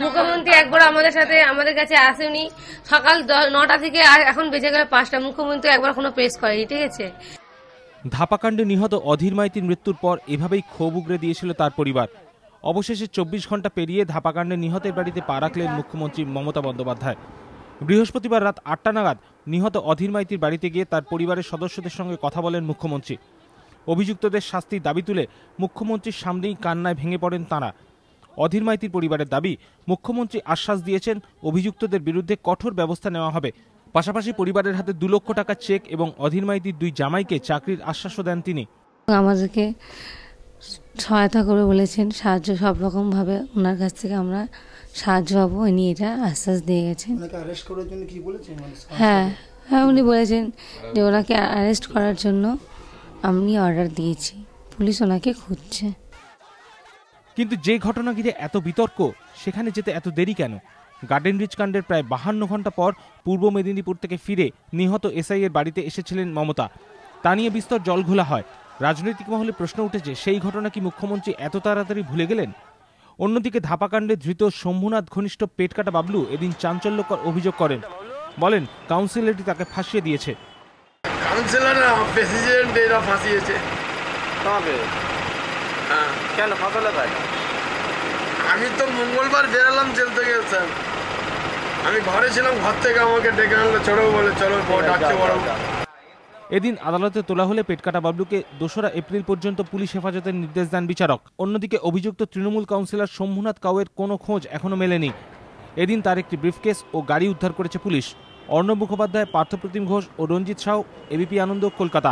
মুখ্যমন্ত্রী একবার আমাদের কাছে আসেনি, সকাল 9টা থেকে এখন বেজে গেল 5টা, মুখ্যমন্ত্রী একবার কোনো প্রেস করেনি। ঠিক আছে, ধাপাকাণ্ডে নিহত অধীর মাইতির মৃত্যুর পর এভাবেই ক্ষোভ উগরে দিয়েছিল তার পরিবার। অবশেষে 24 ঘন্টা পেরিয়ে ধাপাকাণ্ডে নিহতের বাড়িতে পা রাখলেন মুখ্যমন্ত্রী মমতা বন্দ্যোপাধ্যায়। বৃহস্পতিবার রাত 8টা নাগাদ নিহত অধীর মাইতির বাড়িতে গিয়ে তার পরিবারের সদস্যদের সঙ্গে কথা বলেন মুখ্যমন্ত্রী। অভিযুক্তদের শাস্তির দাবি তুলে মুখ্যমন্ত্রীর সামনেই কান্নায় ভেঙে পড়েন তাঁরা। অধীর মাইতির পরিবারের দাবি, মুখ্যমন্ত্রী আশ্বাস দিয়েছেন অভিযুক্তদের বিরুদ্ধে কঠোর ব্যবস্থা নেওয়া হবে। পাশাপাশি পরিবারের হাতে 2 লক্ষ টাকার চেক এবং অধীর মাইতির 2 জামাইকে চাকরির আশ্বাসও দেন তিনি। আমাদেরকে সহায়তা করে বলেছেন, সাহায্য সব রকম ভাবে ওনার কাছ থেকে আমরা সাহায্য পাবো, উনি এটা আশ্বাস দিয়ে গেছেন। হ্যাঁ, উনি বলেছেন যে ওনাকে অ্যারেস্ট করার জন্য আমি অর্ডার দিয়েছি, পুলিশ ওনাকে খুঁজছে। কিন্তু যে ঘটনা ঘিরে এত বিতর্ক, সেখানে যেতে এত দেরি কেন? গার্ডেন রিচ কাণ্ডের প্রায় 52 ঘন্টা পর পূর্ব মেদিনীপুর থেকে ফিরে নিহত এসআই এর বাড়িতে এসেছিলেন মমতা। তা নিয়ে বিস্তর জলঘোলা হয়। রাজনৈতিক মহলে প্রশ্ন উঠেছে, সেই ঘটনা কি মুখ্যমন্ত্রী এত তাড়াতাড়ি ভুলে গেলেন? অন্যদিকে ধাপাকাণ্ডে ধৃত শম্ভুনাথ ঘনিষ্ঠ পেটকাটা বাবলু এদিন চাঞ্চল্যকর অভিযোগ করেন। বলেন, কাউন্সিলরটি তাকে ফাঁসিয়ে দিয়েছে। কেন ফাঁসালে তাই? আমি তো মঙ্গলবার বেরালাম জেল থেকে, স্যার আমি ঘরে ছিলাম, ঘর থেকে আমাকে ডেকে আনলো, চলো বলে, চলো ডাকছে বড়। এদিন আদালতে তোলা হলে পেটকাটা বাবলুকে 2রা এপ্রিল পর্যন্ত পুলিশ হেফাজতের নির্দেশ দেন বিচারক। অন্যদিকে অভিযুক্ত তৃণমূল কাউন্সিলর শম্ভুনাথ কাউয়ের কোনো খোঁজ এখনো মেলেনি। এদিন তার একটি ব্রিফকেস ও গাড়ি উদ্ধার করেছে পুলিশ। অর্ণব মুখোপাধ্যায়, পার্থপ্রতিম ঘোষ ও রঞ্জিত সাউ, এবিপি আনন্দ, কলকাতা।